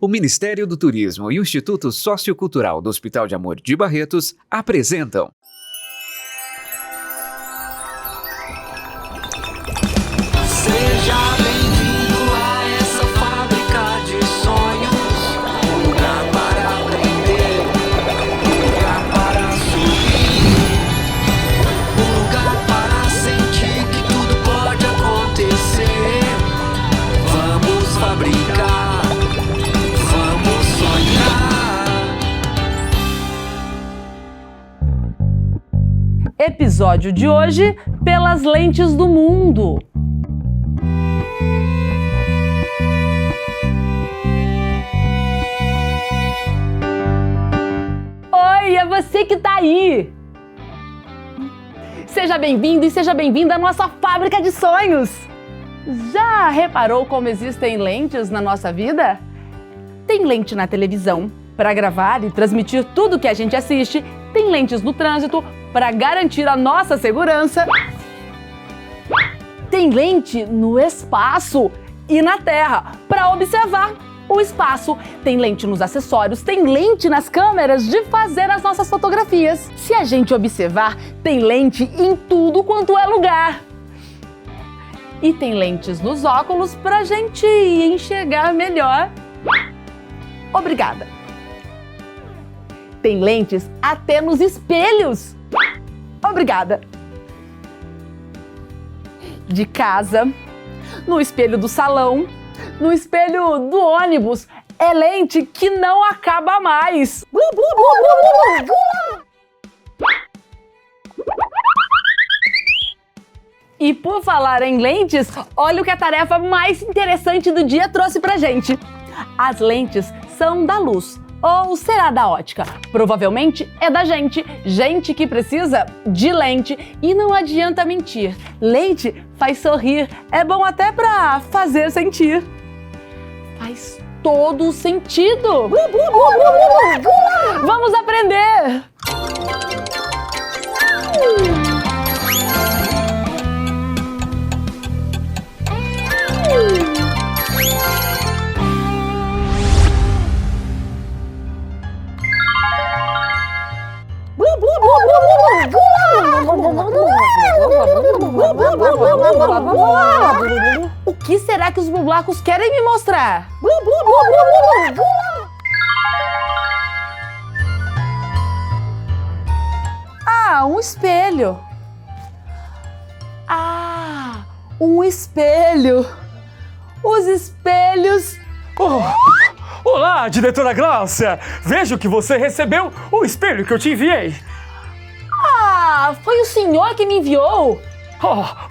O Ministério do Turismo e o Instituto Sociocultural do Hospital de Amor de Barretos apresentam Seja bem-vindo a essa fábrica de sonhos, um lugar para aprender, um lugar para subir, um lugar para sentir que tudo pode acontecer. Vamos fabricar, vamos sonhar. Episódio de hoje, pelas lentes do mundo. Oi, é você que tá aí! Seja bem-vindo e seja bem-vinda à nossa fábrica de sonhos! Já reparou como existem lentes na nossa vida? Tem lente na televisão para gravar e transmitir tudo que a gente assiste, tem lentes no trânsito para garantir a nossa segurança, tem lente no espaço e na Terra para observar o espaço, tem lente nos acessórios, tem lente nas câmeras de fazer as nossas fotografias. Se a gente observar, tem lente em tudo quanto é lugar. E tem lentes nos óculos pra gente enxergar melhor. Obrigada. Tem lentes até nos espelhos. Obrigada. De casa, no espelho do salão, no espelho do ônibus, é lente que não acaba mais. E por falar em lentes, olha o que a tarefa mais interessante do dia trouxe pra gente. As lentes são da luz, ou será da ótica? Provavelmente é da gente que precisa de lente. E não adianta mentir, lente faz sorrir, é bom até pra fazer sentir. Faz todo sentido! Vamos aprender! O que será que os bublacos querem me mostrar? Ah, um espelho. Ah, um espelho. Os espelhos... Olá, diretora Gláucia! Vejo que você recebeu o espelho que eu te enviei. Ah, foi o senhor que me enviou?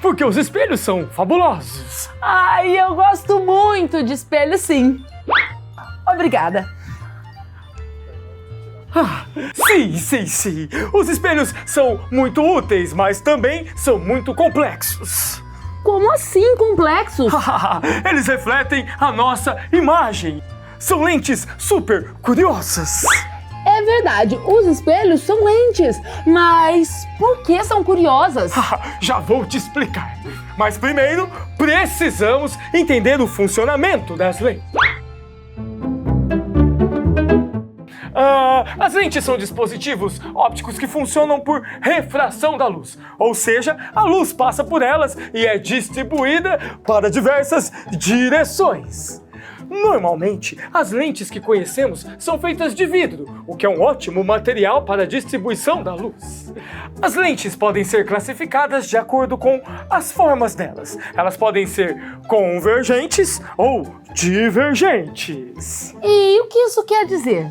Porque os espelhos são fabulosos. Ai, eu gosto muito de espelho, sim. Obrigada. Sim. Os espelhos são muito úteis, mas também são muito complexos. Como assim complexos? Eles refletem a nossa imagem. São lentes super curiosas. É verdade, os espelhos são lentes, mas por que são curiosas? Já vou te explicar. Mas primeiro, precisamos entender o funcionamento das lentes. As lentes são dispositivos ópticos que funcionam por refração da luz, ou seja, a luz passa por elas e é distribuída para diversas direções. Normalmente, as lentes que conhecemos são feitas de vidro, o que é um ótimo material para a distribuição da luz. As lentes podem ser classificadas de acordo com as formas delas. Elas podem ser convergentes ou divergentes. E o que isso quer dizer?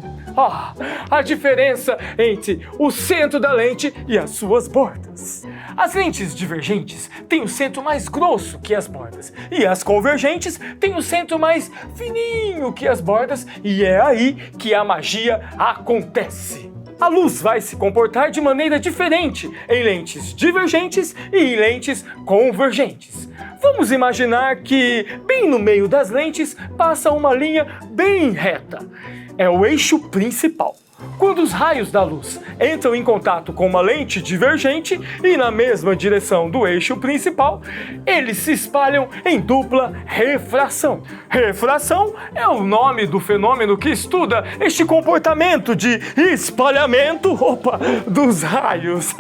A diferença entre o centro da lente e as suas bordas. As lentes divergentes têm o centro mais grosso que as bordas, e as convergentes têm o centro mais fininho que as bordas, e é aí que a magia acontece. A luz vai se comportar de maneira diferente em lentes divergentes e em lentes convergentes. Vamos imaginar que, bem no meio das lentes, passa uma linha bem reta. É o eixo principal. Quando os raios da luz entram em contato com uma lente divergente e na mesma direção do eixo principal, eles se espalham em dupla refração. Refração é o nome do fenômeno que estuda este comportamento de espalhamento, dos raios.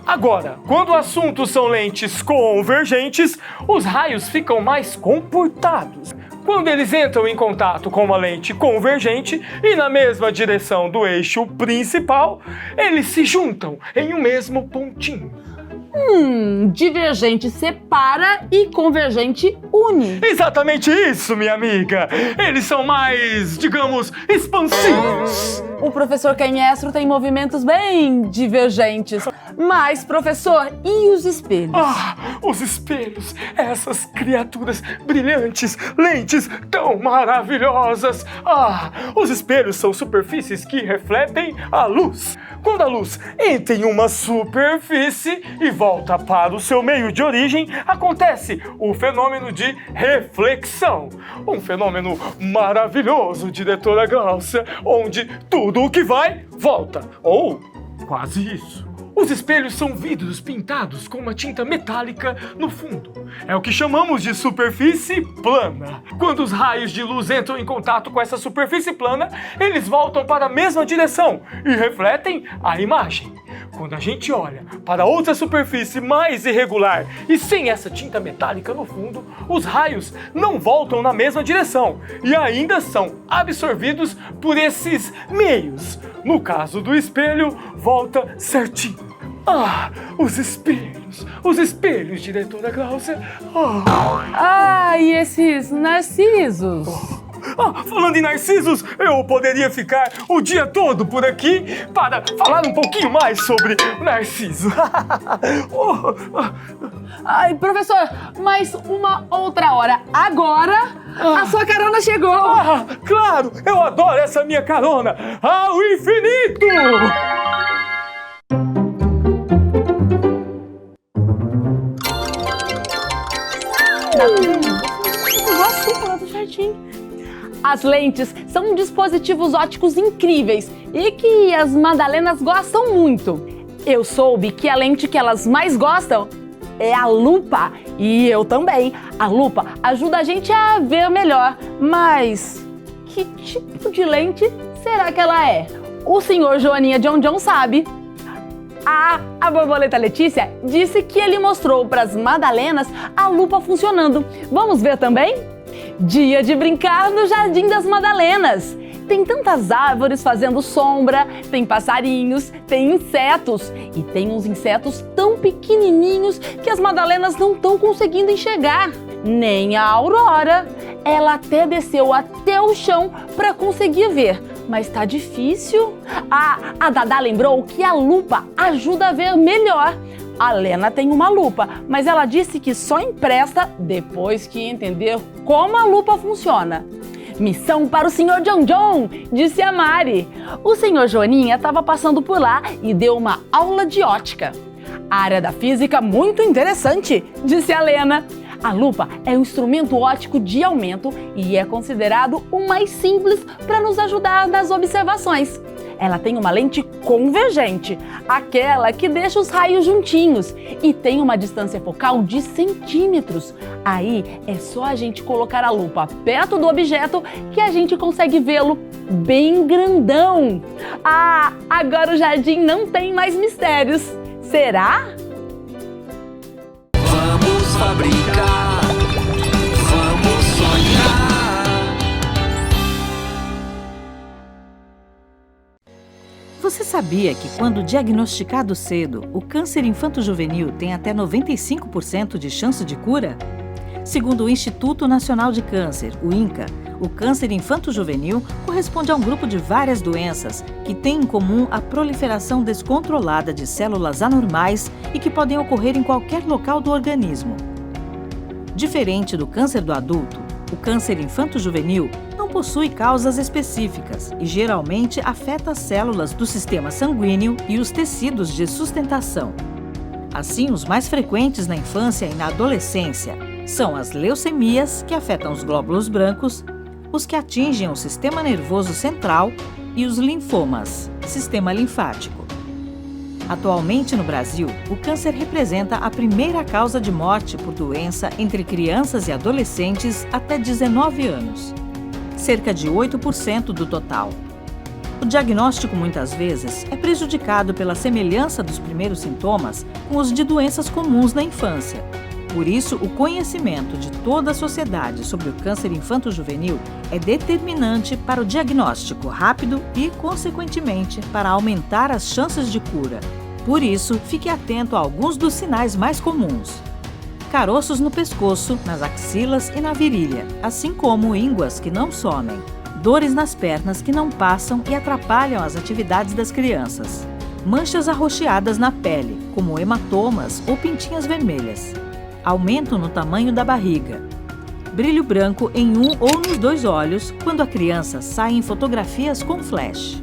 Agora, quando o assunto são lentes convergentes, os raios ficam mais comportados. Quando eles entram em contato com uma lente convergente e na mesma direção do eixo principal, eles se juntam em um mesmo pontinho. Divergente separa e convergente une. Exatamente isso, minha amiga! Eles são mais, digamos, expansivos. O professor Canhestro tem movimentos bem divergentes. Mas, professor, e os espelhos? Os espelhos! Essas criaturas brilhantes, lentes tão maravilhosas! Os espelhos são superfícies que refletem a luz. Quando a luz entra em uma superfície e volta para o seu meio de origem, acontece o fenômeno de reflexão. Um fenômeno maravilhoso, diretora Glaucia, onde tudo o que vai, volta. Ou quase isso. Os espelhos são vidros pintados com uma tinta metálica no fundo. É o que chamamos de superfície plana. Quando os raios de luz entram em contato com essa superfície plana, eles voltam para a mesma direção e refletem a imagem. Quando a gente olha para outra superfície mais irregular e sem essa tinta metálica no fundo, os raios não voltam na mesma direção e ainda são absorvidos por esses meios. No caso do espelho, volta certinho. Os espelhos, diretora Glaucia. E esses narcisos? Falando em narcisos, eu poderia ficar o dia todo por aqui para falar um pouquinho mais sobre Narciso. Professor, mas uma outra hora. Agora, a sua carona chegou. Claro, eu adoro essa minha carona ao infinito! As lentes são dispositivos ópticos incríveis e que as Madalenas gostam muito. Eu soube que a lente que elas mais gostam é a lupa. E eu também. A lupa ajuda a gente a ver melhor. Mas que tipo de lente será que ela é? O senhor Joaninha John sabe. A borboleta Letícia disse que ele mostrou para as Madalenas a lupa funcionando. Vamos ver também? Dia de brincar no Jardim das Madalenas. Tem tantas árvores fazendo sombra, tem passarinhos, tem insetos. E tem uns insetos tão pequenininhos que as Madalenas não estão conseguindo enxergar. Nem a Aurora. Ela até desceu até o chão para conseguir ver. Mas tá difícil. A Dadá lembrou que a lupa ajuda a ver melhor. A Lena tem uma lupa, mas ela disse que só empresta depois que entender como a lupa funciona. Missão para o Sr. John, disse a Mari. O Sr. Joaninha estava passando por lá e deu uma aula de ótica. A área da física muito interessante, disse a Lena. A lupa é um instrumento óptico de aumento e é considerado o mais simples para nos ajudar nas observações. Ela tem uma lente convergente, aquela que deixa os raios juntinhos, e tem uma distância focal de centímetros. Aí é só a gente colocar a lupa perto do objeto que a gente consegue vê-lo bem grandão. Agora o jardim não tem mais mistérios. Será? Vamos fabricar, vamos sonhar. Você sabia que quando diagnosticado cedo, o câncer infanto-juvenil tem até 95% de chance de cura? Segundo o Instituto Nacional de Câncer, o INCA, o câncer infanto-juvenil corresponde a um grupo de várias doenças que têm em comum a proliferação descontrolada de células anormais e que podem ocorrer em qualquer local do organismo. Diferente do câncer do adulto, o câncer infanto-juvenil não possui causas específicas e geralmente afeta as células do sistema sanguíneo e os tecidos de sustentação. Assim, os mais frequentes na infância e na adolescência são as leucemias, que afetam os glóbulos brancos, os que atingem o sistema nervoso central e os linfomas, sistema linfático. Atualmente no Brasil, o câncer representa a primeira causa de morte por doença entre crianças e adolescentes até 19 anos, cerca de 8% do total. O diagnóstico, muitas vezes, é prejudicado pela semelhança dos primeiros sintomas com os de doenças comuns na infância. Por isso, o conhecimento de toda a sociedade sobre o câncer infanto-juvenil é determinante para o diagnóstico rápido e, consequentemente, para aumentar as chances de cura. Por isso, fique atento a alguns dos sinais mais comuns. Caroços no pescoço, nas axilas e na virilha, assim como ínguas que não somem. Dores nas pernas que não passam e atrapalham as atividades das crianças. Manchas arroxeadas na pele, como hematomas ou pintinhas vermelhas. Aumento no tamanho da barriga. Brilho branco em um ou nos dois olhos quando a criança sai em fotografias com flash.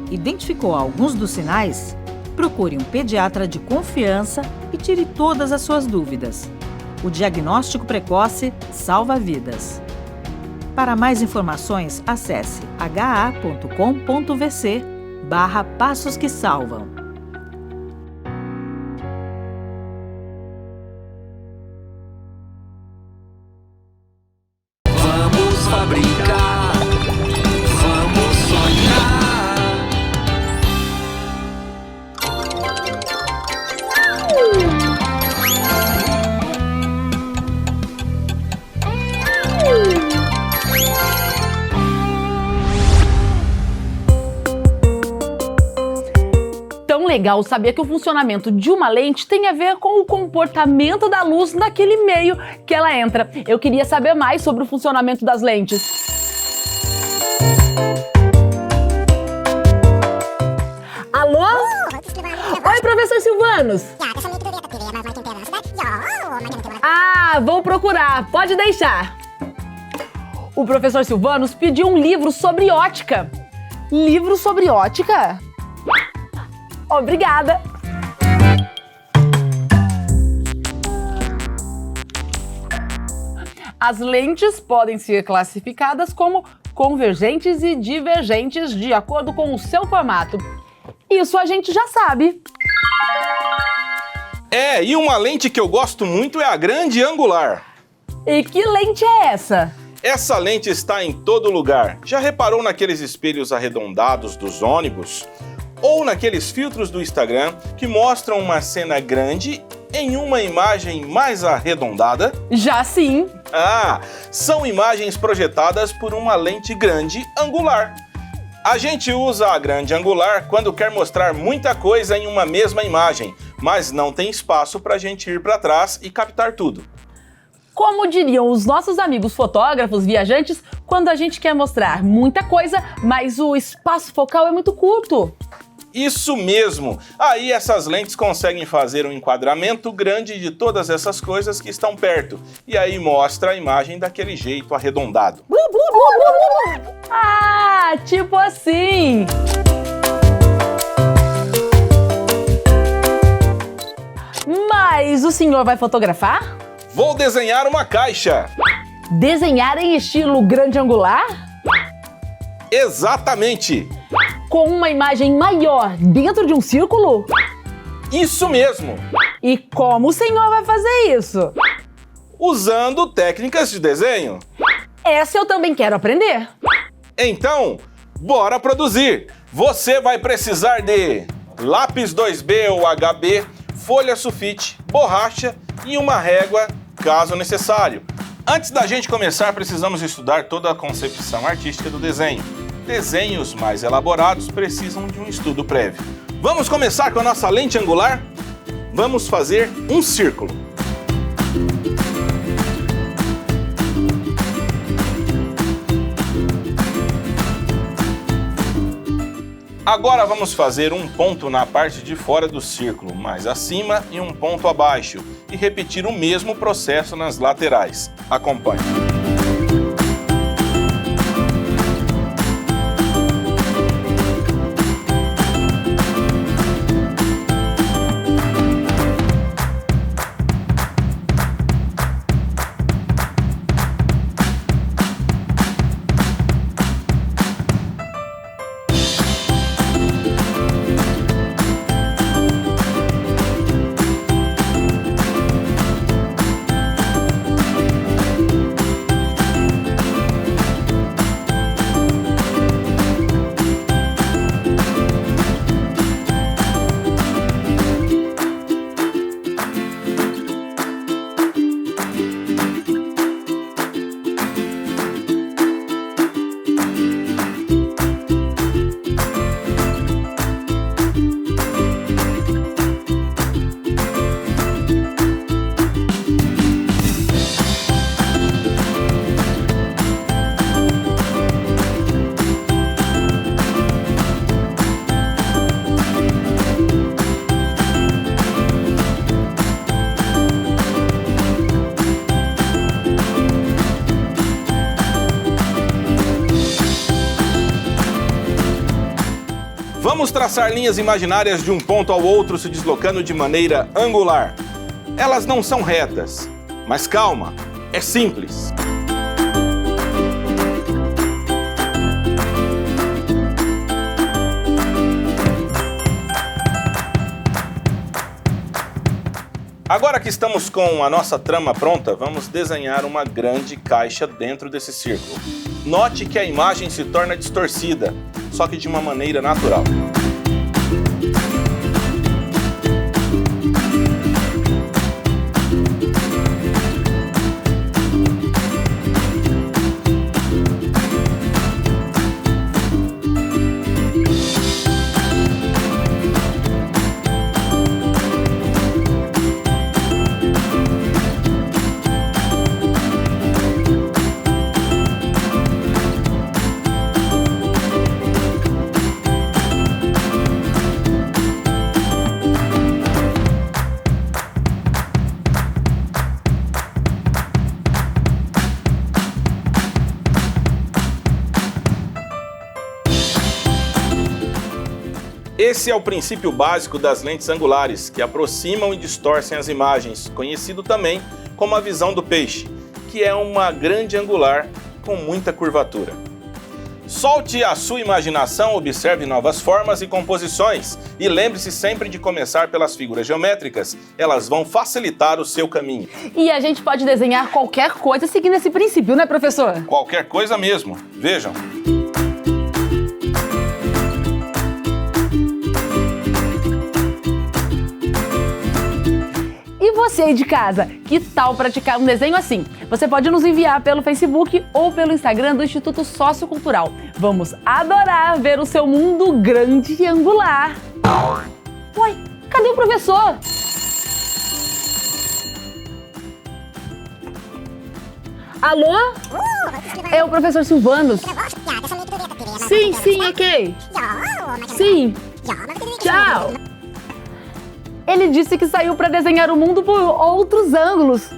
Identificou alguns dos sinais? Procure um pediatra de confiança e tire todas as suas dúvidas. O diagnóstico precoce salva vidas. Para mais informações, acesse ha.com.vc/passos que salvam. Vamos fabricar, vamos sonhar. Tão legal saber que o funcionamento de uma lente tem a ver com o comportamento da luz naquele meio que ela entra. Eu queria saber mais sobre o funcionamento das lentes. Alô? Oi, professor Silvanos. Ah, vou procurar. Pode deixar. O professor Silvanos pediu um livro sobre ótica. Livro sobre ótica? Obrigada! As lentes podem ser classificadas como convergentes e divergentes de acordo com o seu formato. Isso a gente já sabe. E uma lente que eu gosto muito é a grande angular. E que lente é essa? Essa lente está em todo lugar. Já reparou naqueles espelhos arredondados dos ônibus? Ou naqueles filtros do Instagram que mostram uma cena grande em uma imagem mais arredondada? Já sim. São imagens projetadas por uma lente grande angular. A gente usa a grande angular quando quer mostrar muita coisa em uma mesma imagem, mas não tem espaço para a gente ir para trás e captar tudo. Como diriam os nossos amigos fotógrafos viajantes, quando a gente quer mostrar muita coisa, mas o espaço focal é muito curto. Isso mesmo! Aí essas lentes conseguem fazer um enquadramento grande de todas essas coisas que estão perto. E aí mostra a imagem daquele jeito arredondado. Ah, tipo assim! Mas o senhor vai fotografar? Vou desenhar uma caixa! Desenhar em estilo grande angular? Exatamente! Com uma imagem maior dentro de um círculo? Isso mesmo! E como o senhor vai fazer isso? Usando técnicas de desenho. Essa eu também quero aprender. Então, bora produzir! Você vai precisar de lápis 2B ou HB, folha sulfite, borracha e uma régua, caso necessário. Antes da gente começar, precisamos estudar toda a concepção artística do desenho. Desenhos mais elaborados precisam de um estudo prévio. Vamos começar com a nossa lente angular? Vamos fazer um círculo. Agora vamos fazer um ponto na parte de fora do círculo, mais acima e um ponto abaixo, e repetir o mesmo processo nas laterais. Acompanhe. Vamos traçar linhas imaginárias de um ponto ao outro se deslocando de maneira angular. Elas não são retas, mas calma, é simples. Agora que estamos com a nossa trama pronta, vamos desenhar uma grande caixa dentro desse círculo. Note que a imagem se torna distorcida, só que de uma maneira natural. Esse é o princípio básico das lentes angulares, que aproximam e distorcem as imagens, conhecido também como a visão do peixe, que é uma grande angular com muita curvatura. Solte a sua imaginação, observe novas formas e composições e lembre-se sempre de começar pelas figuras geométricas, elas vão facilitar o seu caminho. E a gente pode desenhar qualquer coisa seguindo esse princípio, né, professor? Qualquer coisa mesmo. Vejam. E você aí de casa, que tal praticar um desenho assim? Você pode nos enviar pelo Facebook ou pelo Instagram do Instituto Sociocultural. Vamos adorar ver o seu mundo grande e angular. Uai, cadê o professor? Alô? É o professor Silvanos. Sim, ok. Sim. Tchau. Ele disse que saiu para desenhar o mundo por outros ângulos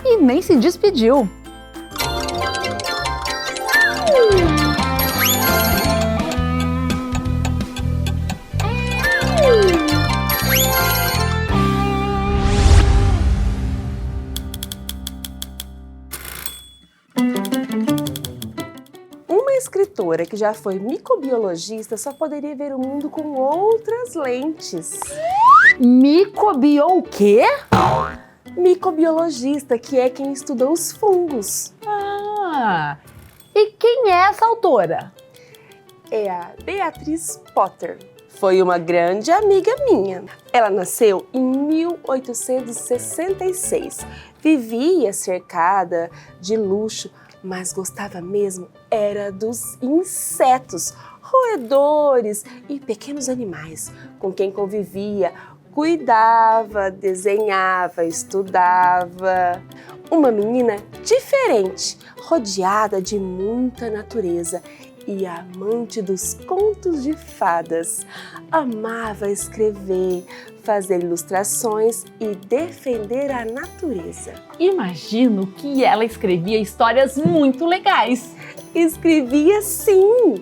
e nem se despediu. Uma escritora que já foi microbiologista só poderia ver o mundo com outras lentes. Microbiol o quê? Microbiologista, que é quem estuda os fungos. Ah, e quem é essa autora? É a Beatriz Potter. Foi uma grande amiga minha. Ela nasceu em 1866. Vivia cercada de luxo, mas gostava mesmo era dos insetos, roedores e pequenos animais com quem convivia, cuidava, desenhava, estudava. Uma menina diferente, rodeada de muita natureza e amante dos contos de fadas. Amava escrever, fazer ilustrações e defender a natureza. Imagino que ela escrevia histórias muito legais. Escrevia sim!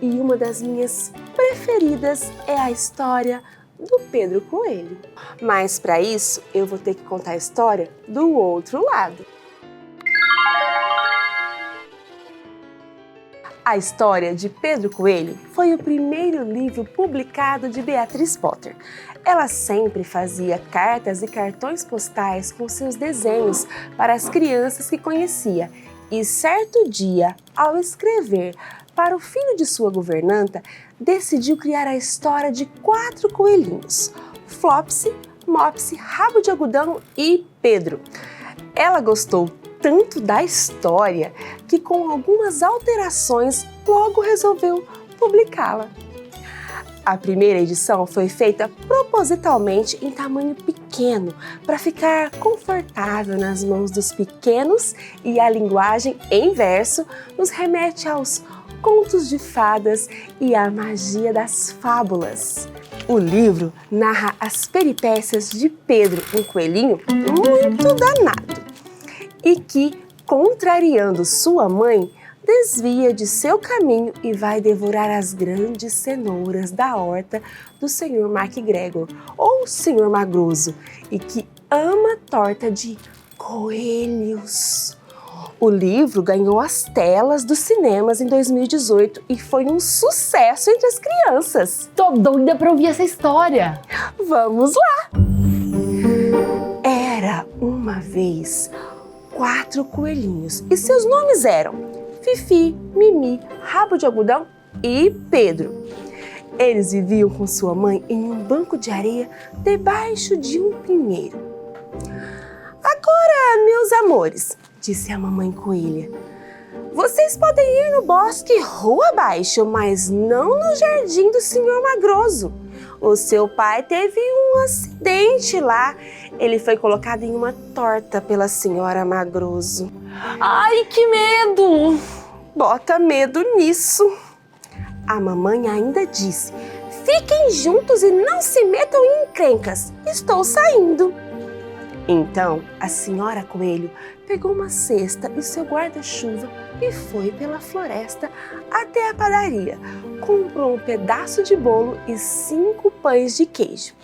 E uma das minhas preferidas é a história do Pedro Coelho. Mas para isso eu vou ter que contar a história do outro lado. A história de Pedro Coelho foi o primeiro livro publicado de Beatriz Potter. Ela sempre fazia cartas e cartões postais com seus desenhos para as crianças que conhecia. E certo dia, ao escrever para o filho de sua governanta, decidiu criar a história de 4 coelhinhos: Flopsy, Mopsy, Rabo de Algodão e Pedro. Ela gostou tanto da história que, com algumas alterações, logo resolveu publicá-la. A primeira edição foi feita propositalmente em tamanho pequeno para ficar confortável nas mãos dos pequenos e a linguagem em verso nos remete aos contos de fadas e à magia das fábulas. O livro narra as peripécias de Pedro, um coelhinho muito danado, e que, contrariando sua mãe, desvia de seu caminho e vai devorar as grandes cenouras da horta do Sr. McGregor, ou Sr. Magroso, e que ama torta de coelhos. O livro ganhou as telas dos cinemas em 2018 e foi um sucesso entre as crianças. Tô doida pra ouvir essa história. Vamos lá! Era uma vez 4 coelhinhos e seus nomes eram Fifi, Mimi, Rabo de Algodão e Pedro. Eles viviam com sua mãe em um banco de areia debaixo de um pinheiro. Agora, meus amores, disse a mamãe coelha, vocês podem ir no bosque rua abaixo, mas não no jardim do Sr. Magroso. O seu pai teve um acidente lá. Ele foi colocado em uma torta pela senhora Magroso. Ai, que medo! Bota medo nisso. A mamãe ainda disse, fiquem juntos e não se metam em encrencas. Estou saindo. Então, a senhora Coelho pegou uma cesta e seu guarda-chuva e foi pela floresta até a padaria. Comprou um pedaço de bolo e 5 pães de queijo.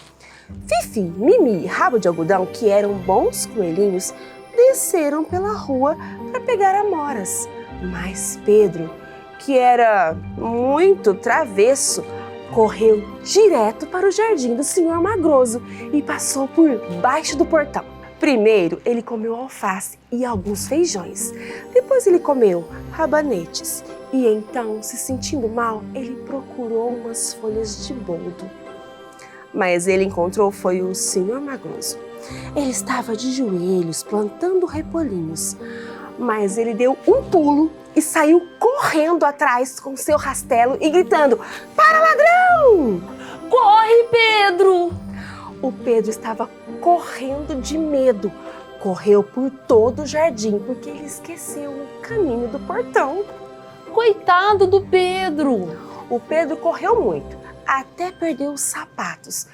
Fifi, Mimi e Rabo de Algodão, que eram bons coelhinhos, desceram pela rua para pegar amoras. Mas Pedro, que era muito travesso, correu direto para o jardim do Sr. Magroso e passou por baixo do portão. Primeiro, ele comeu alface e alguns feijões. Depois ele comeu rabanetes. E então, se sentindo mal, ele procurou umas folhas de boldo. Mas ele encontrou foi o Sr. Magroso. Ele estava de joelhos plantando repolhinhos. Mas ele deu um pulo e saiu correndo atrás com seu rastelo e gritando, para ladrão! Corre, Pedro! O Pedro estava correndo de medo. Correu por todo o jardim porque ele esqueceu o caminho do portão. Coitado do Pedro! O Pedro correu muito, até perdeu os sapatos.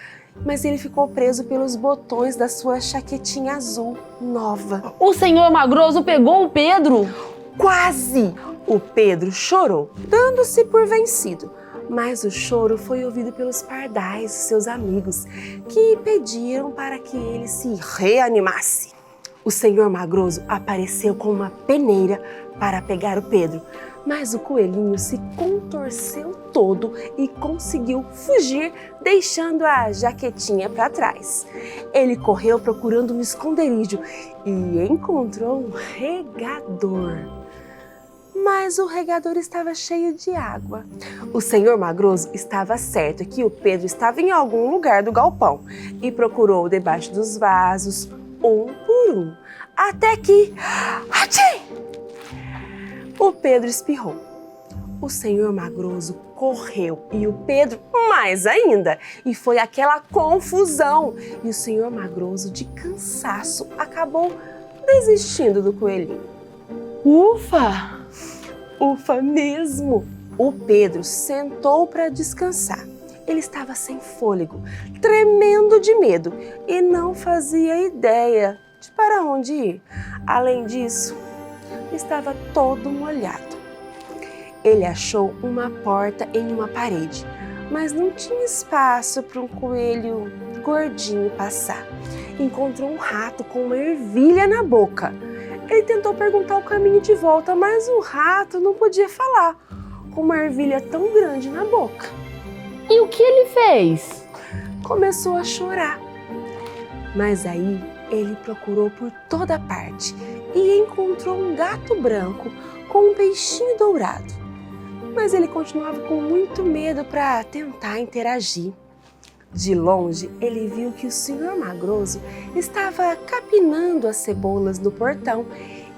Mas ele ficou preso pelos botões da sua chaquetinha azul nova. O Sr. Magroso pegou o Pedro? Quase! O Pedro chorou, dando-se por vencido. Mas o choro foi ouvido pelos pardais, seus amigos, que pediram para que ele se reanimasse. O Sr. Magroso apareceu com uma peneira para pegar o Pedro, mas o coelhinho se contorceu todo e conseguiu fugir, deixando a jaquetinha para trás. Ele correu procurando um esconderijo e encontrou um regador. Mas o regador estava cheio de água. O Sr. Magroso estava certo que o Pedro estava em algum lugar do galpão e procurou debaixo dos vasos, um por um, até que... Achei! O Pedro espirrou. O Sr. Magroso correu e o Pedro mais ainda. E foi aquela confusão. E o Sr. Magroso, de cansaço, acabou desistindo do coelhinho. Ufa! Ufa mesmo! O Pedro sentou para descansar. Ele estava sem fôlego, tremendo de medo e não fazia ideia de para onde ir. Além disso, estava todo molhado. Ele achou uma porta em uma parede, mas não tinha espaço para um coelho gordinho passar. Encontrou um rato com uma ervilha na boca. Ele tentou perguntar o caminho de volta, mas o rato não podia falar, com uma ervilha tão grande na boca. E o que ele fez? Começou a chorar. Mas aí ele procurou por toda parte e encontrou um gato branco com um peixinho dourado. Mas ele continuava com muito medo para tentar interagir. De longe, ele viu que o Sr. Magroso estava capinando as cebolas no portão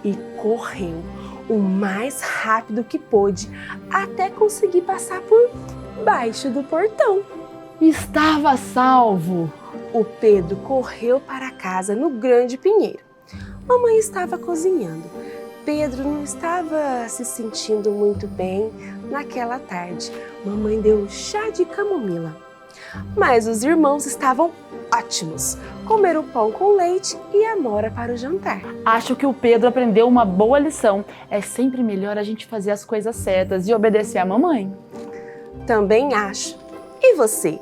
e correu o mais rápido que pôde até conseguir passar por baixo do portão. Estava salvo! O Pedro correu para casa no grande pinheiro. Mamãe estava cozinhando. Pedro não estava se sentindo muito bem naquela tarde. Mamãe deu chá de camomila. Mas os irmãos estavam ótimos. Comeram pão com leite e amora para o jantar. Acho que o Pedro aprendeu uma boa lição. É sempre melhor a gente fazer as coisas certas e obedecer a mamãe. Também acho. E você?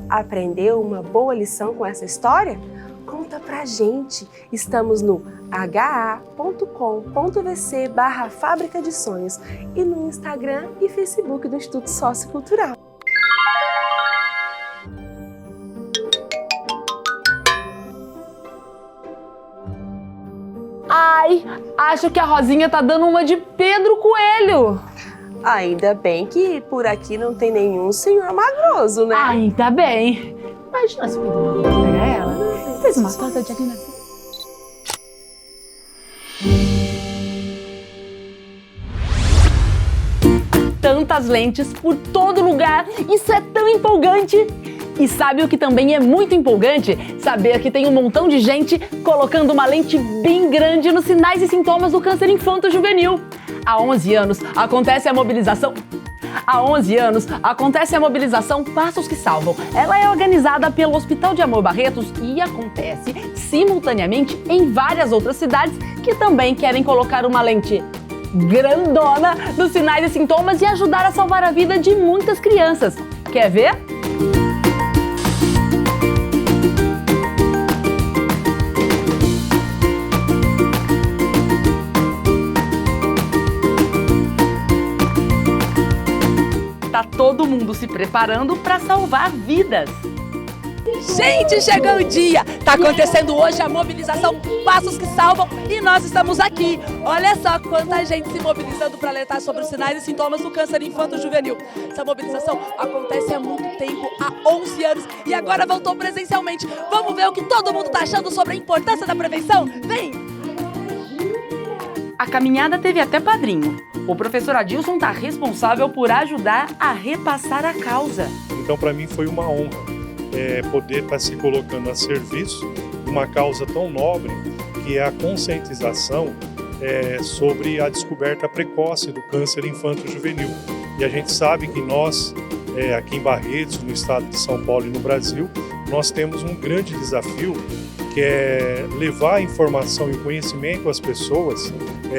Aprendeu uma boa lição com essa história? Conta pra gente. Estamos no ha.com.vc/Fábrica de Sonhos e no Instagram e Facebook do Instituto Sociocultural. Ai, acho que a Rosinha tá dando uma de Pedro Coelho. Ainda bem que por aqui não tem nenhum senhor magroso, né? Ainda bem. Imagina se o Pedro não pegar ela. Fez uma torta de adivinhação. Tantas lentes por todo lugar, isso é tão empolgante! E sabe o que também é muito empolgante? Saber que tem um montão de gente colocando uma lente bem grande nos sinais e sintomas do câncer infanto-juvenil. Há 11 anos acontece a mobilização Passos que Salvam. Ela é organizada pelo Hospital de Amor Barretos e acontece simultaneamente em várias outras cidades que também querem colocar uma lente grandona nos sinais e sintomas e ajudar a salvar a vida de muitas crianças. Quer ver? Tá todo mundo se preparando para salvar vidas. Gente, chegou o dia! Tá acontecendo hoje a mobilização Passos que Salvam e nós estamos aqui. Olha só quanta gente se mobilizando para alertar sobre os sinais e sintomas do câncer infanto-juvenil. Essa mobilização acontece há muito tempo, há 11 anos, e agora voltou presencialmente. Vamos ver o que todo mundo tá achando sobre a importância da prevenção? Vem! A caminhada teve até padrinho. O professor Adilson está responsável por ajudar a repassar a causa. Então, para mim, foi uma honra poder estar se colocando a serviço de uma causa tão nobre, que é a conscientização sobre a descoberta precoce do câncer infanto-juvenil. E a gente sabe que nós, aqui em Barretos, no estado de São Paulo e no Brasil, nós temos um grande desafio, que é levar a informação e o conhecimento às pessoas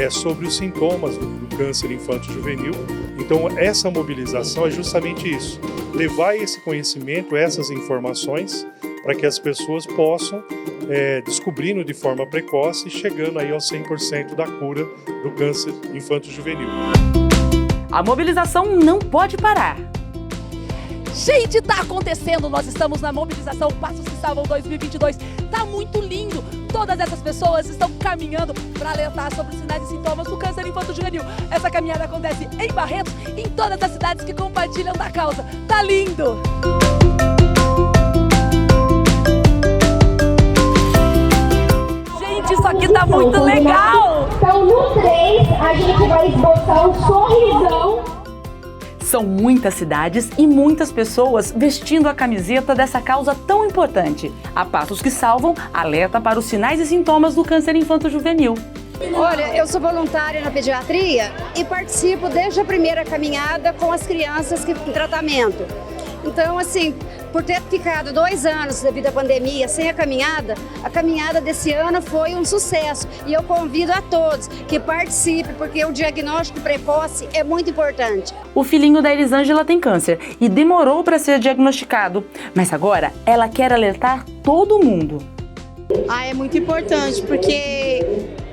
sobre os sintomas do câncer infanto-juvenil. Então, essa mobilização é justamente isso, levar esse conhecimento, essas informações, para que as pessoas possam, descobrindo de forma precoce, chegando aí aos 100% da cura do câncer infanto-juvenil. A mobilização não pode parar. Gente, tá acontecendo! Nós estamos na mobilização Passos que Salvam 2022. Tá muito lindo! Todas essas pessoas estão caminhando para alertar sobre os sinais e sintomas do câncer infanto-juvenil. Essa caminhada acontece em Barretos e em todas as cidades que compartilham da causa. Tá lindo! Gente, isso aqui tá muito legal! Então, no 3, a gente vai esboçar um sorrisão. São muitas cidades e muitas pessoas vestindo a camiseta dessa causa tão importante. A Passos que Salvam alerta para os sinais e sintomas do câncer infanto-juvenil. Olha, eu sou voluntária na pediatria e participo desde a primeira caminhada com as crianças que em tratamento. Então, assim, por ter ficado 2 anos devido à pandemia sem a caminhada desse ano foi um sucesso. E eu convido a todos que participem, porque o diagnóstico precoce é muito importante. O filhinho da Elisângela tem câncer e demorou para ser diagnosticado, mas agora ela quer alertar todo mundo. É muito importante, porque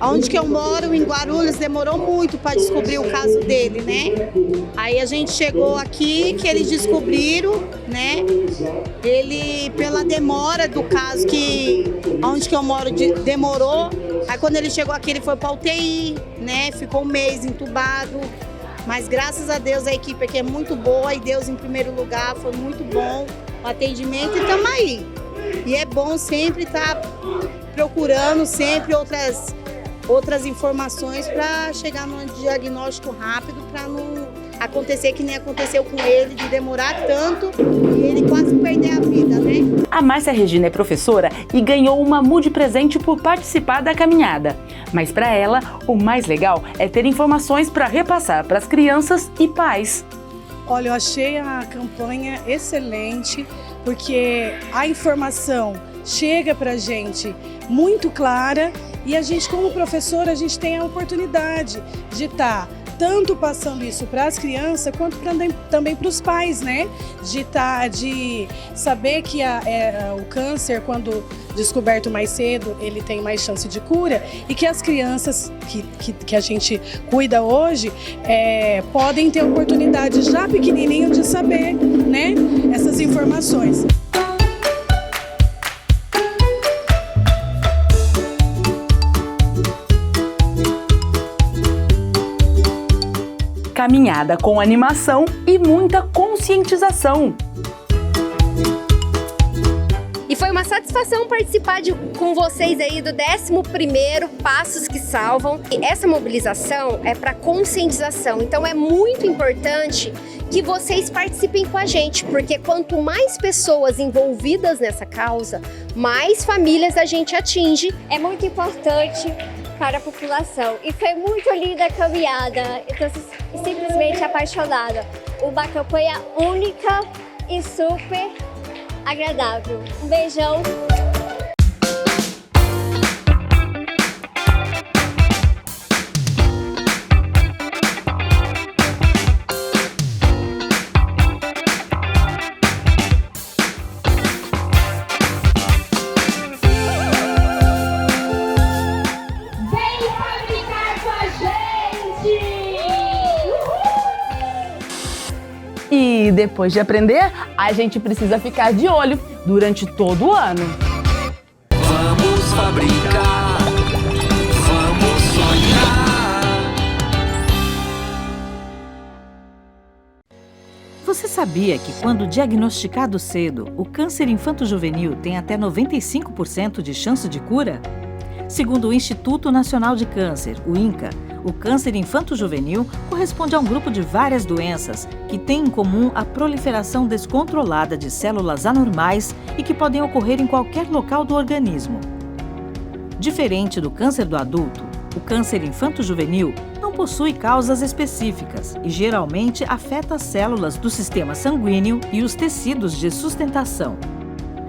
onde que eu moro, em Guarulhos, demorou muito para descobrir o caso dele, né? Aí a gente chegou aqui, que eles descobriram, né? Ele, pela demora do caso, que onde que eu moro demorou, aí quando ele chegou aqui, ele foi para UTI, né? Ficou 1 mês entubado, mas graças a Deus a equipe aqui é muito boa e Deus em primeiro lugar, foi muito bom o atendimento e estamos aí. E é bom sempre estar procurando sempre outras informações para chegar num diagnóstico rápido, para não acontecer que nem aconteceu com ele, de demorar tanto e ele quase perder a vida, né? A Márcia Regina é professora e ganhou uma mude presente por participar da caminhada. Mas para ela, o mais legal é ter informações para repassar para as crianças e pais. Olha, eu achei a campanha excelente, porque a informação chega para a gente muito clara e a gente, como professor, a gente tem a oportunidade de estar tanto passando isso para as crianças quanto também para os pais, né? De saber que o câncer, quando descoberto mais cedo, ele tem mais chance de cura e que as crianças que a gente cuida hoje podem ter a oportunidade já pequenininho de saber, né, essas informações. Caminhada com animação e muita conscientização. E foi uma satisfação participar com vocês aí do 11º Passos que Salvam. E essa mobilização é para conscientização, então é muito importante que vocês participem com a gente, porque quanto mais pessoas envolvidas nessa causa, mais famílias a gente atinge. É muito importante para a população e foi muito linda a caminhada, eu estou simplesmente apaixonada. Uma campanha única e super agradável. Um beijão! E depois de aprender, a gente precisa ficar de olho durante todo o ano. Vamos fabricar, vamos sonhar. Você sabia que quando diagnosticado cedo, o câncer infanto-juvenil tem até 95% de chance de cura? Segundo o Instituto Nacional de Câncer, o INCA, o câncer infanto-juvenil corresponde a um grupo de várias doenças que têm em comum a proliferação descontrolada de células anormais e que podem ocorrer em qualquer local do organismo. Diferente do câncer do adulto, o câncer infanto-juvenil não possui causas específicas e geralmente afeta as células do sistema sanguíneo e os tecidos de sustentação.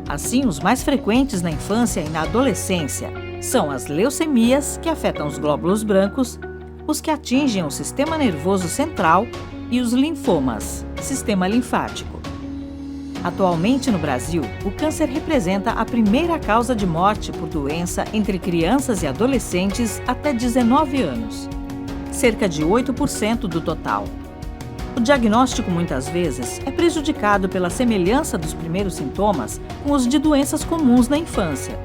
Assim, os mais frequentes na infância e na adolescência são as leucemias, que afetam os glóbulos brancos, os que atingem o sistema nervoso central e os linfomas, sistema linfático. Atualmente no Brasil, o câncer representa a primeira causa de morte por doença entre crianças e adolescentes até 19 anos, cerca de 8% do total. O diagnóstico, muitas vezes, é prejudicado pela semelhança dos primeiros sintomas com os de doenças comuns na infância.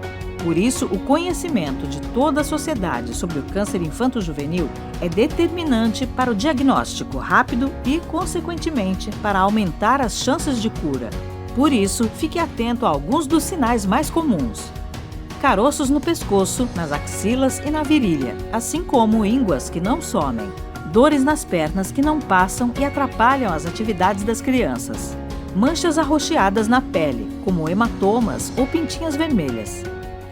Por isso, o conhecimento de toda a sociedade sobre o câncer infanto-juvenil é determinante para o diagnóstico rápido e, consequentemente, para aumentar as chances de cura. Por isso, fique atento a alguns dos sinais mais comuns. Caroços no pescoço, nas axilas e na virilha, assim como ínguas que não somem. Dores nas pernas que não passam e atrapalham as atividades das crianças. Manchas arroxeadas na pele, como hematomas ou pintinhas vermelhas.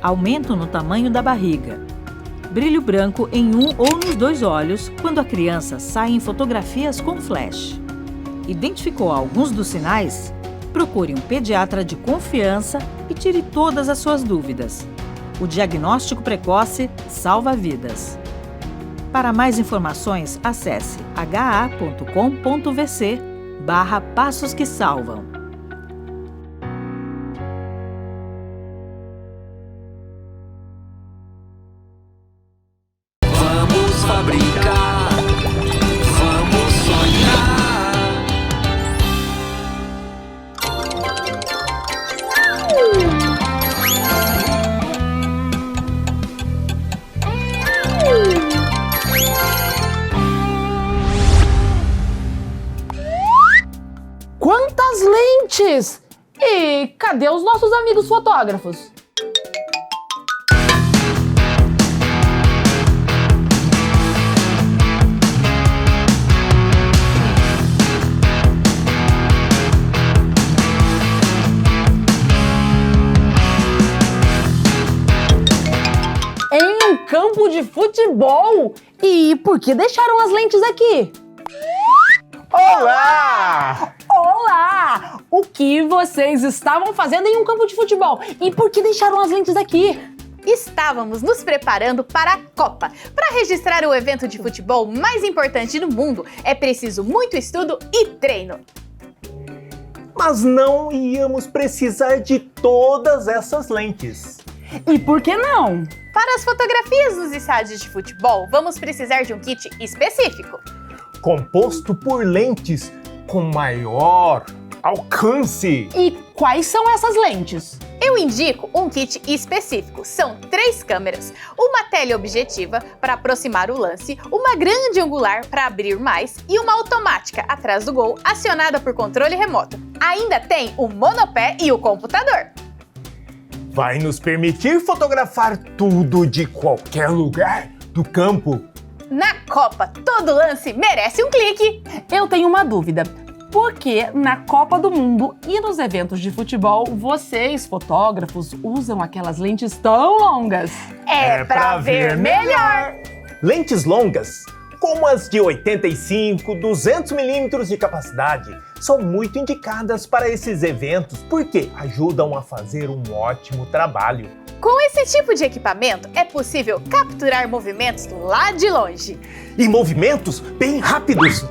Aumento no tamanho da barriga. Brilho branco em um ou nos dois olhos quando a criança sai em fotografias com flash. Identificou alguns dos sinais? Procure um pediatra de confiança e tire todas as suas dúvidas. O diagnóstico precoce salva vidas. Para mais informações, acesse ha.com.vc/passos que salvam. Vamos fabricar, vamos sonhar. Quantas lentes! E cadê os nossos amigos fotógrafos? Em um campo de futebol? E por que deixaram as lentes aqui? Olá! Olá! O que vocês estavam fazendo em um campo de futebol e por que deixaram as lentes aqui? Estávamos nos preparando para a Copa. Para registrar o evento de futebol mais importante do mundo, é preciso muito estudo e treino. Mas não íamos precisar de todas essas lentes. E por que não? Para as fotografias nos estádios de futebol, vamos precisar de um kit específico. Composto por lentes com maior alcance. E quais são essas lentes? Eu indico um kit específico. São 3 câmeras, uma teleobjetiva para aproximar o lance, uma grande angular para abrir mais e uma automática atrás do gol, acionada por controle remoto. Ainda tem o monopé e o computador. Vai nos permitir fotografar tudo de qualquer lugar do campo. Na Copa, todo lance merece um clique. Eu tenho uma dúvida. Por que na Copa do Mundo e nos eventos de futebol, vocês, fotógrafos, usam aquelas lentes tão longas? É pra ver melhor! Lentes longas, como as de 85, 200 milímetros de capacidade, são muito indicadas para esses eventos porque ajudam a fazer um ótimo trabalho. Com esse tipo de equipamento, é possível capturar movimentos lá de longe. E movimentos bem rápidos.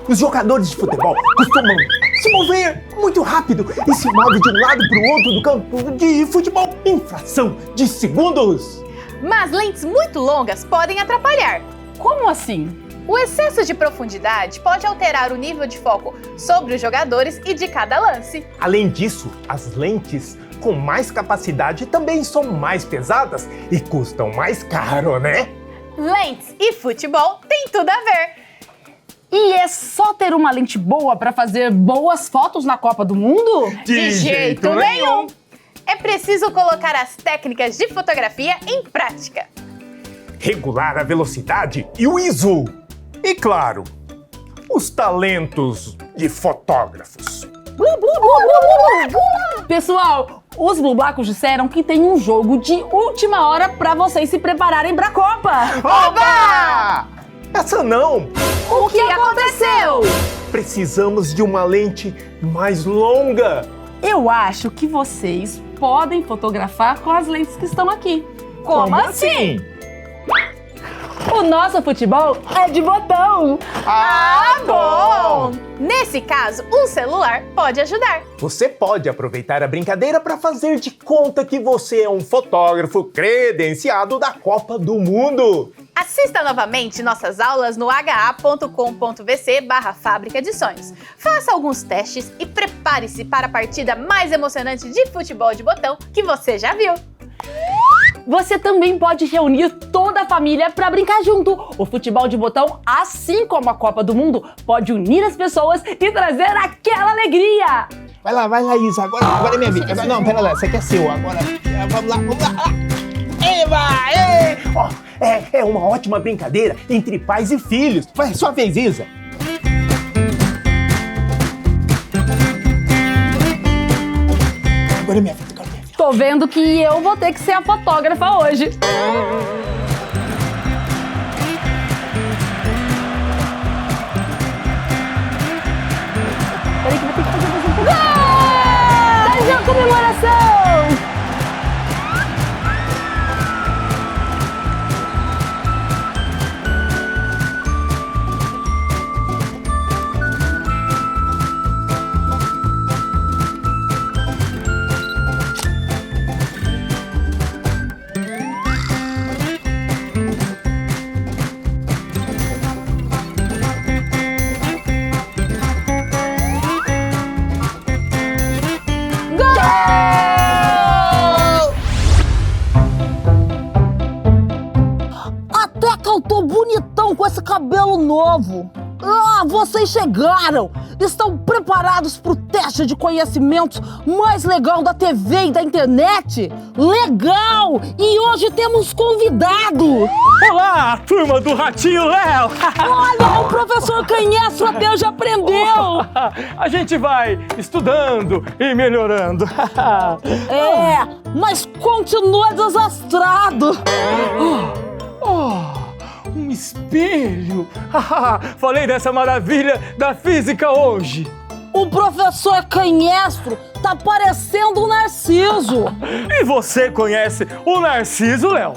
Os jogadores de futebol costumam se mover muito rápido e se movem de um lado para o outro do campo de futebol em fração de segundos. Mas lentes muito longas podem atrapalhar. Como assim? O excesso de profundidade pode alterar o nível de foco sobre os jogadores e de cada lance. Além disso, as lentes com mais capacidade também são mais pesadas e custam mais caro, né? Lentes e futebol tem tudo a ver. E é só ter uma lente boa para fazer boas fotos na Copa do Mundo? De jeito nenhum! É preciso colocar as técnicas de fotografia em prática. Regular a velocidade e o ISO. E claro, os talentos de fotógrafos. Pessoal, os Blue Blacos disseram que tem um jogo de última hora para vocês se prepararem para a Copa. Oba! Essa não! O que aconteceu? Precisamos de uma lente mais longa. Eu acho que vocês podem fotografar com as lentes que estão aqui. Como assim? O nosso futebol é de botão. Ah, bom! Nesse caso, um celular pode ajudar. Você pode aproveitar a brincadeira para fazer de conta que você é um fotógrafo credenciado da Copa do Mundo. Assista novamente nossas aulas no ha.com.vc/Fábrica de Sonhos. Faça alguns testes e prepare-se para a partida mais emocionante de futebol de botão que você já viu. Você também pode reunir toda a família para brincar junto. O futebol de botão, assim como a Copa do Mundo, pode unir as pessoas e trazer aquela alegria. Vai lá, Isa. Agora é minha vez. Não, pera lá, esse aqui é seu. Agora, vamos lá. Eva! Oh, é uma ótima brincadeira entre pais e filhos. Vai, sua vez, Isa. Agora é minha vez. Tô vendo que eu vou ter que ser a fotógrafa hoje. Peraí que eu vou ter que fazer mais um pouco. Gol! Da comemoração! Com esse cabelo novo. Ah, vocês chegaram! Estão preparados para o teste de conhecimentos mais legal da TV e da internet? Legal! E hoje temos convidado! Olá, turma do Ratinho Léo! Olha, o professor Canhestro até já aprendeu! A gente vai estudando e melhorando. Mas continua desastrado! Um espelho! Falei dessa maravilha da física hoje! O professor Canhestro tá parecendo um Narciso. E você conhece o Narciso, Léo?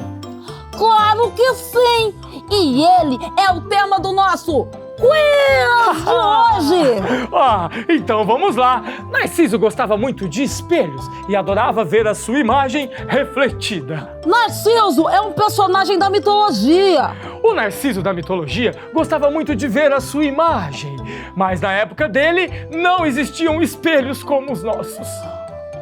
Claro que sim! E ele é o tema do nosso quiz de hoje! Ah, então vamos lá! Narciso gostava muito de espelhos e adorava ver a sua imagem refletida. Narciso é um personagem da mitologia. O Narciso da mitologia gostava muito de ver a sua imagem, mas na época dele não existiam espelhos como os nossos.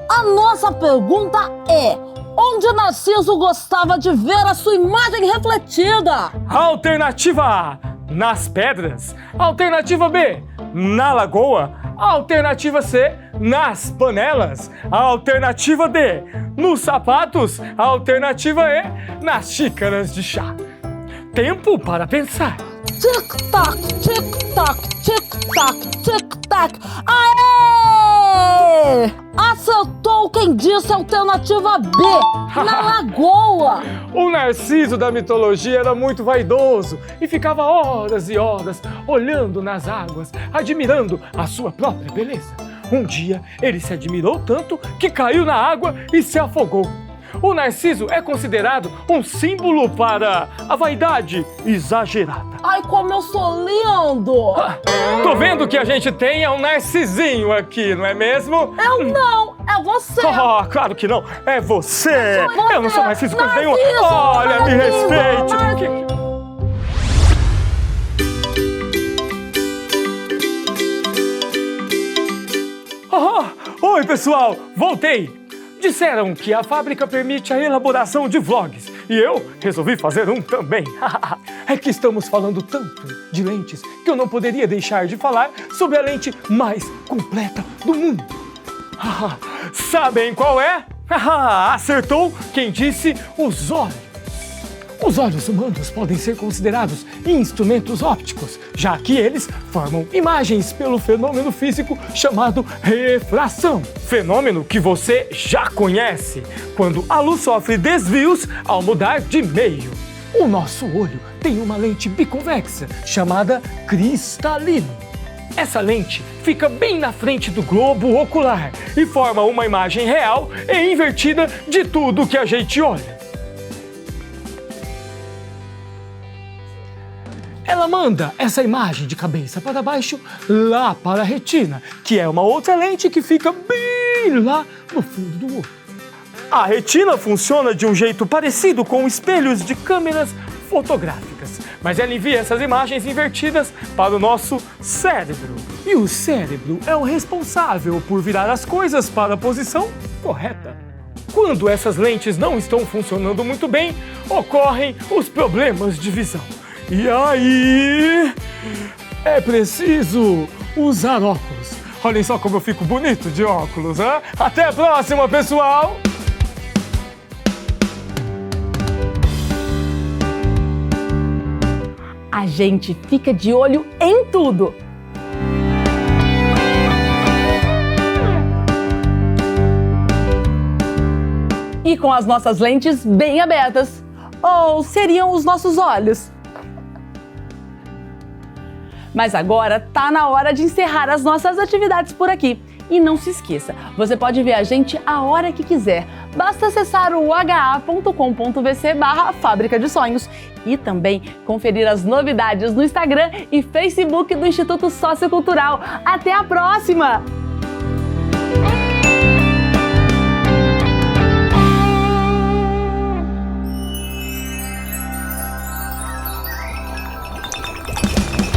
A nossa pergunta é: onde Narciso gostava de ver a sua imagem refletida? Alternativa A, nas pedras. Alternativa B, na lagoa. Alternativa C, nas panelas. Alternativa D, nos sapatos. Alternativa E, nas xícaras de chá. Tempo para pensar. Tic-tac, tic-tac, tic-tac, tic-tac. Aê! Acertou quem disse a alternativa B, na lagoa. O Narciso da mitologia era muito vaidoso e ficava horas e horas olhando nas águas, admirando a sua própria beleza. Um dia, ele se admirou tanto que caiu na água e se afogou. O Narciso é considerado um símbolo para a vaidade exagerada. Ai, como eu sou lindo! Tô vendo que a gente tem um Narcisinho aqui, não é mesmo? Eu não, é você! Oh, claro que não, é você! Você. Eu não sou Narciso coisa nenhuma! Narciso, Olha, me respeite! Oi, pessoal! Voltei! Disseram que a fábrica permite a elaboração de vlogs e eu resolvi fazer um também. É que estamos falando tanto de lentes que eu não poderia deixar de falar sobre a lente mais completa do mundo. Sabem qual é? Acertou quem disse os olhos. Os olhos humanos podem ser considerados instrumentos ópticos, já que eles formam imagens pelo fenômeno físico chamado refração. Fenômeno que você já conhece, quando a luz sofre desvios ao mudar de meio. O nosso olho tem uma lente biconvexa chamada cristalino. Essa lente fica bem na frente do globo ocular e forma uma imagem real e invertida de tudo que a gente olha. Ela manda essa imagem de cabeça para baixo lá para a retina, que é uma outra lente que fica bem lá no fundo do olho. A retina funciona de um jeito parecido com espelhos de câmeras fotográficas, mas ela envia essas imagens invertidas para o nosso cérebro. E o cérebro é o responsável por virar as coisas para a posição correta. Quando essas lentes não estão funcionando muito bem, ocorrem os problemas de visão. E aí, é preciso usar óculos. Olhem só como eu fico bonito de óculos, hein? Até a próxima, pessoal! A gente fica de olho em tudo. E com as nossas lentes bem abertas. Ou seriam os nossos olhos? Mas agora tá na hora de encerrar as nossas atividades por aqui. E não se esqueça, você pode ver a gente a hora que quiser. Basta acessar o ha.com.vc/Fábrica de Sonhos e também conferir as novidades no Instagram e Facebook do Instituto Sociocultural. Até a próxima!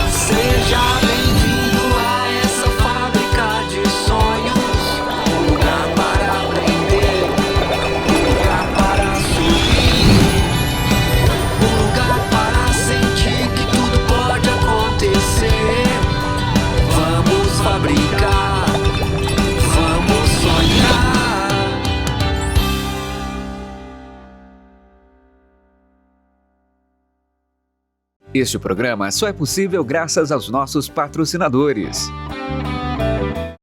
Seja bem-vindo a essa fábrica de sonhos. Um lugar para aprender, um lugar para subir, um lugar para sentir que tudo pode acontecer. Vamos fabricar, vamos sonhar. Este programa só é possível graças aos nossos patrocinadores.